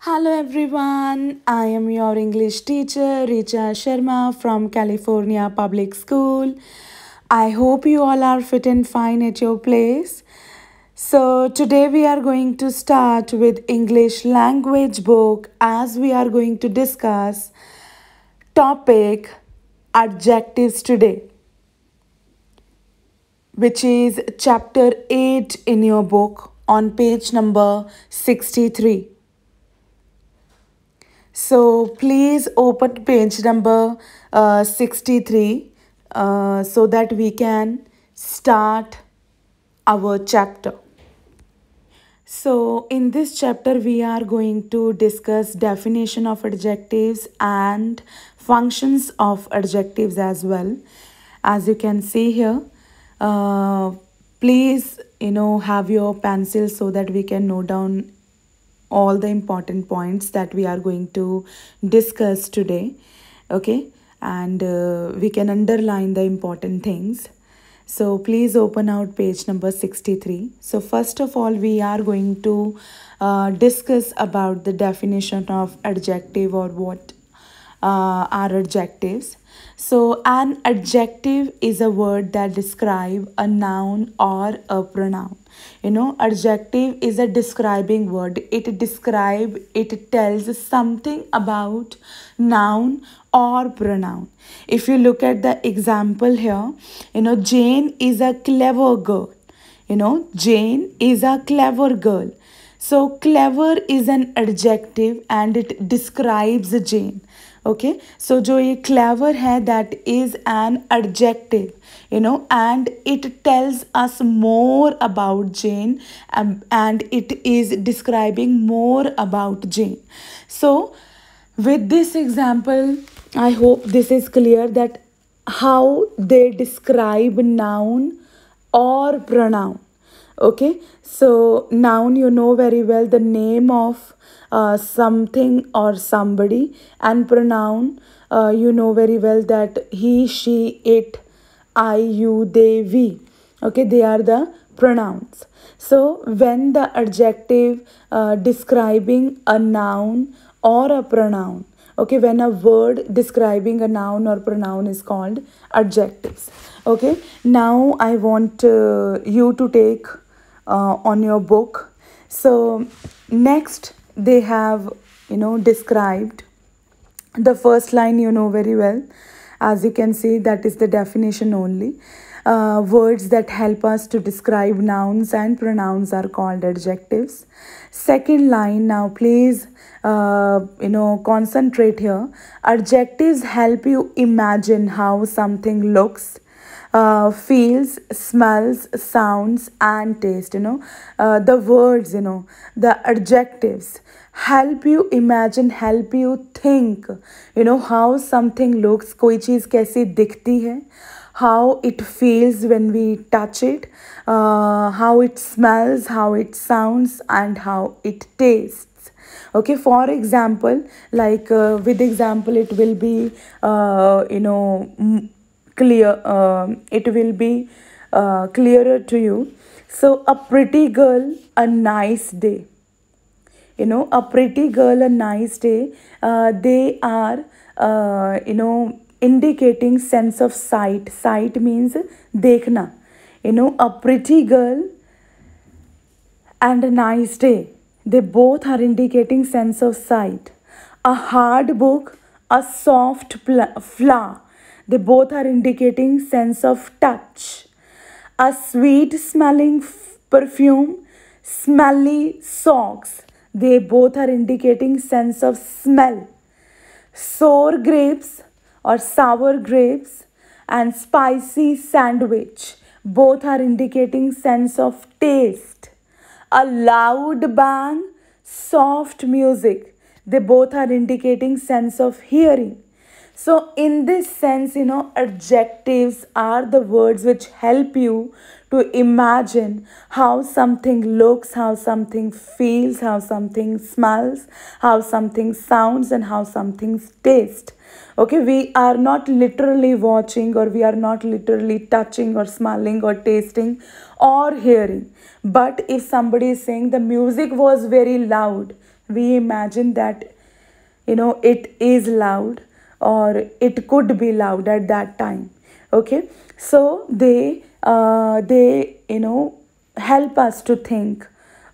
Hello everyone, I am your English teacher Richa Sharma from California Public School. I hope you all are fit and fine at your place. So today we are going to start with English language book as we are going to discuss topic adjectives today, which is chapter 8 in your book on page number 63. So please open page number 63 so that we can start our chapter. So in this chapter we are going to discuss definition of adjectives and functions of adjectives as well. As you can see here, please have your pencil so that we can note down all the important points that we are going to discuss today. Okay, and we can underline the important things. So please open out page number 63. So first of all we are going to discuss about the definition of adjective, or what are adjectives. So an adjective is a word that describe a noun or a pronoun. Adjective is a describing word. It tells something about noun or pronoun. If you look at the example here, Jane is a clever girl. Jane is a clever girl. So clever is an adjective and it describes Jane. Okay, so जो ये clever है, that is an adjective, and it tells us more about Jane, and it is describing more about Jane. So with this example, I hope this is clear that how they describe noun or pronoun. Okay, so noun, you know very well the name of something or somebody, and pronoun, you know very well that he, she, it, I, you, they, we. Okay, they are the pronouns. So when the adjective describing a noun or a pronoun, okay, when a word describing a noun or pronoun is called adjectives. Okay, now I want you to take on your book. So next they have described the first line, very well. As you can see, that is the definition only. Words that help us to describe nouns and pronouns are called adjectives. Second line, now please concentrate here. Adjectives help you imagine how something looks, feels, smells, sounds, and taste. The words, the adjectives help you imagine, help you think, how something looks, कोई चीज़ कैसी दिखती है, how it feels when we touch it, how it smells, how it sounds, and how it tastes. Okay, for example, like with example it will be clear, it will be clearer to you. So a pretty girl, a nice day. A pretty girl, a nice day, they are indicating sense of sight. Sight means dekhna. A pretty girl and a nice day, they both are indicating sense of sight. A hard book, a soft flower, they both are indicating sense of touch. A sweet smelling perfume, smelly socks, they both are indicating sense of smell. Sour grapes or sour grapes and spicy sandwich, both are indicating sense of taste. A loud bang, soft music, they both are indicating sense of hearing. So in this sense, adjectives are the words which help you to imagine how something looks, how something feels, how something smells, how something sounds, and how something tastes. Okay, we are not literally watching, or we are not literally touching or smelling or tasting or hearing. But if somebody is saying the music was very loud, we imagine that it is loud or it could be loud at that time. Okay, so they help us to think,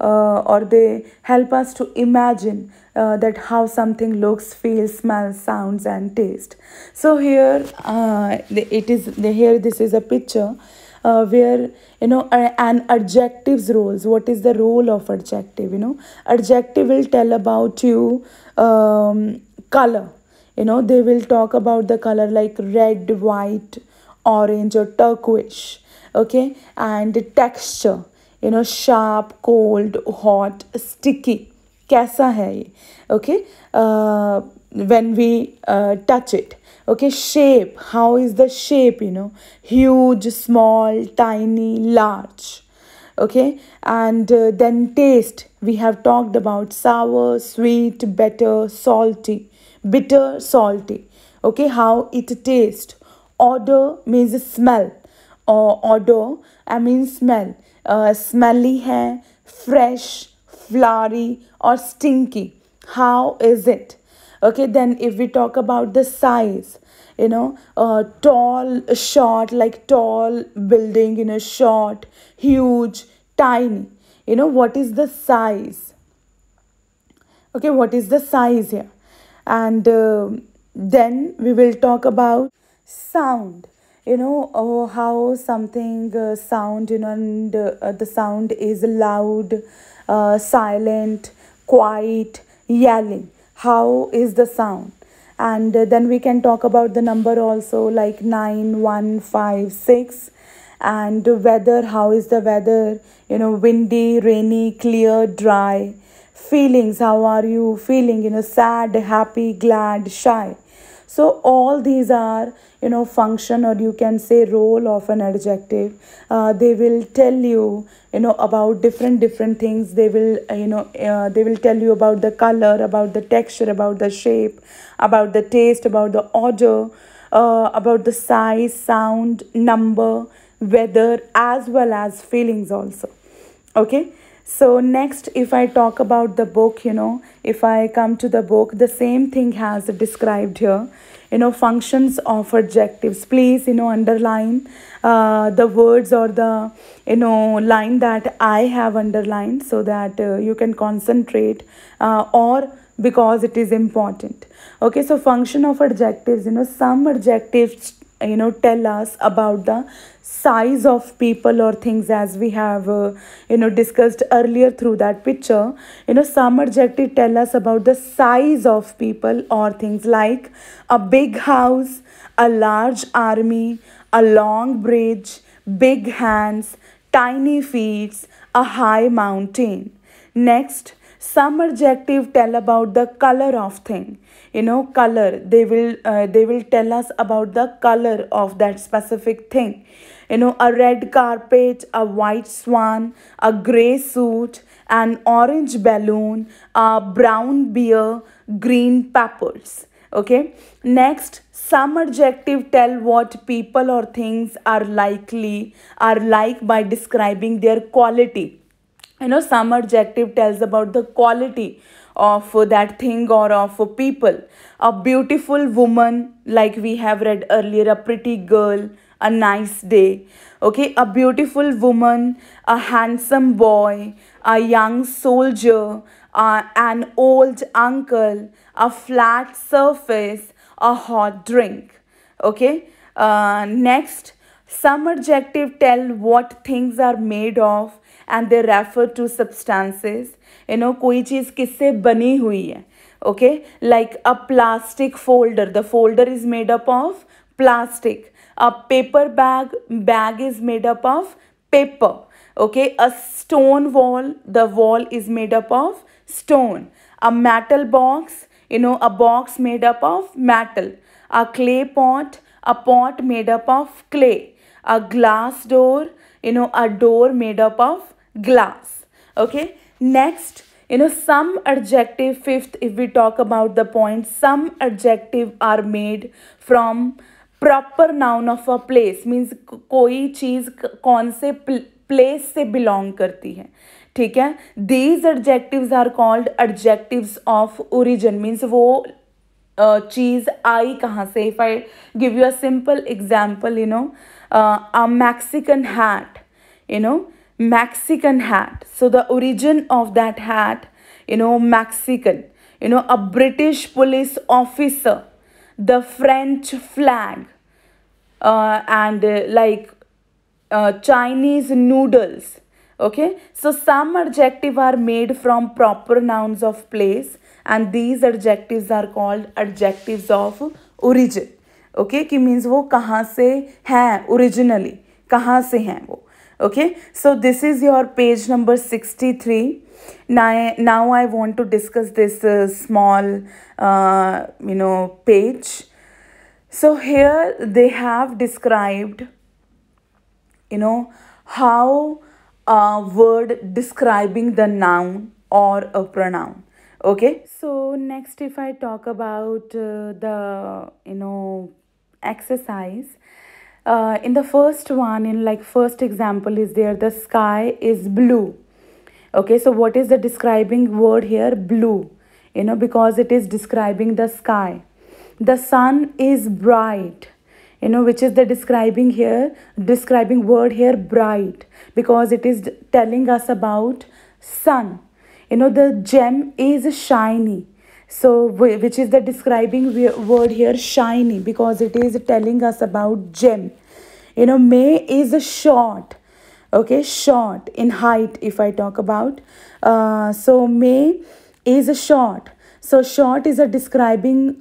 or they help us to imagine that how something looks, feels, smells, sounds, and taste. So here, here this is a picture where an adjectives roles. What is the role of adjective? Adjective will tell about you color. They will talk about the color like red, white, orange, or turquoise. Okay, and the texture, sharp, cold, hot, sticky, कैसा है ये. Okay, when we touch it. Okay, shape, how is the shape? Huge, small, tiny, large. Okay, and then taste, we have talked about sour, sweet, bitter, salty. Okay, how it tastes. Odor means smell, or odor I mean smell. Smelly है, fresh, flowery, or stinky. How is it? Okay, then if we talk about the size, tall, short, like tall building, short, huge, tiny. What is the size? Okay, what is the size here? And then we will talk about sound. How something sound, and the sound is loud, silent, quiet, yelling. How is the sound? And then we can talk about the number also, like 9, 1, 5, 6. And weather, how is the weather? Windy, rainy, clear, dry. Feelings, how are you feeling? Sad, happy, glad, shy. So all these are function, or you can say role of an adjective. They will tell you about different things. They will they will tell you about the color, about the texture, about the shape, about the taste, about the odor, about the size, sound, number, weather, as well as feelings also. Okay, so next, if I talk about the book, if I come to the book, the same thing has described here. Functions of adjectives. Please underline the words, or the line that I have underlined, so that you can concentrate, or because it is important. Okay, so function of adjectives. Some adjectives tell us about the size of people or things, as we have discussed earlier through that picture. Some adjective tell us about the size of people or things, like a big house, a large army, a long bridge, big hands, tiny feet, a high mountain. Next, some adjective tell about the color of thing. Color, they will tell us about the color of that specific thing. A red carpet, a white swan, a gray suit, an orange balloon, a brown bear, green peppers. Okay, next, some adjective tell what people or things are like by describing their quality. Some adjective tells about the quality of that thing or of people. A beautiful woman, like we have read earlier, a pretty girl, a nice day. Okay, a beautiful woman, a handsome boy, a young soldier, an old uncle, a flat surface, a hot drink. Okay, next, some adjective tell what things are made of, and they refer to substances. कोई चीज़ किससे बनी हुई है. Okay, like a plastic folder, the folder is made up of plastic. A paper bag is made up of paper. Okay, a stone wall, the wall is made up of stone. A metal box, a box made up of metal. A clay pot, a pot made up of clay. A glass door, a door made up of glass. Okay, next, some adjective, fifth, if we talk about the point, some adjective are made from proper noun of a place. Means कोई चीज़ कौन से place से belong करती है, ठीक है। These adjectives are called adjectives of origin, means वो चीज आई कहाँ से। If I give you a simple example, a Mexican hat, Mexican hat. So the origin of that hat, Mexican, a British police officer, the French flag, and Chinese noodles. Okay, so some adjectives are made from proper nouns of place, and these adjectives are called adjectives of origin. Okay, कि means वो कहाँ से हैं, originally कहाँ से हैं वो. Okay, so this is your page number 63. Now I want to discuss this small page. So here they have described how a word describing the noun or a pronoun. Okay, so next if I talk about the exercise, in the first one, first example is there, the sky is blue. Okay, so what is the describing word here? Blue, because it is describing the sky. The sun is bright, which is the describing word here, bright, because it is telling us about sun. The gem is shiny, so which is the describing word here, shiny, because it is telling us about gem. May is short. Okay, short in height if I talk about. So May is short. So short is a describing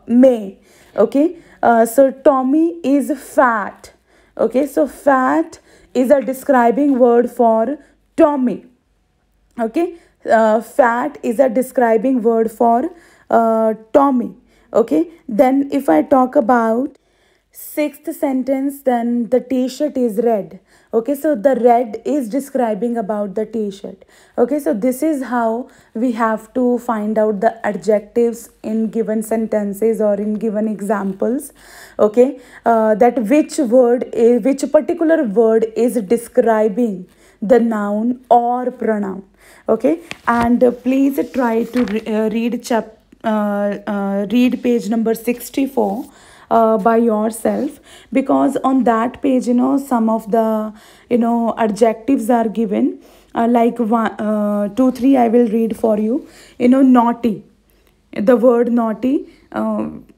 May. Okay, so Tommy is fat. Okay, so fat is a describing word for Tommy. Okay, fat is a describing word for Tommy. Okay, then if I talk about sixth sentence, then the t-shirt is red. Okay, so the red is describing about the t-shirt. Okay, so this is how we have to find out the adjectives in given sentences or in given examples. Okay, that which particular word is describing the noun or pronoun. Okay, and please try to read page number 64 by yourself, because on that page some of the adjectives are given, like 1 2 3 I will read for you. Naughty, the word naughty,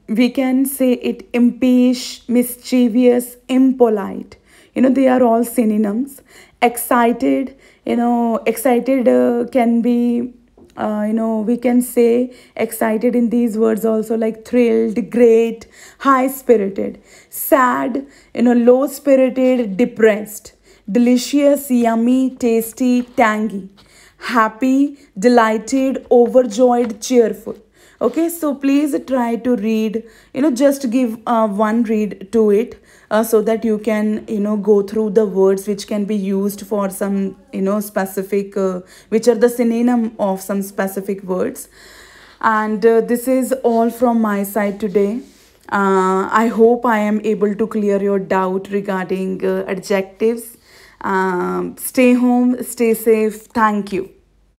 we can say it impish, mischievous, impolite. They are all synonyms. Excited, excited can be we can say excited in these words also, like thrilled, great, high spirited. Sad, low spirited, depressed. Delicious, yummy, tasty, tangy. Happy, delighted, overjoyed, cheerful. Okay, so please try to read, just give one read to it, so that you can go through the words which can be used for some specific which are the synonym of some specific words. And this is all from my side today. I hope I am able to clear your doubt regarding adjectives. Stay home, stay safe. Thank you.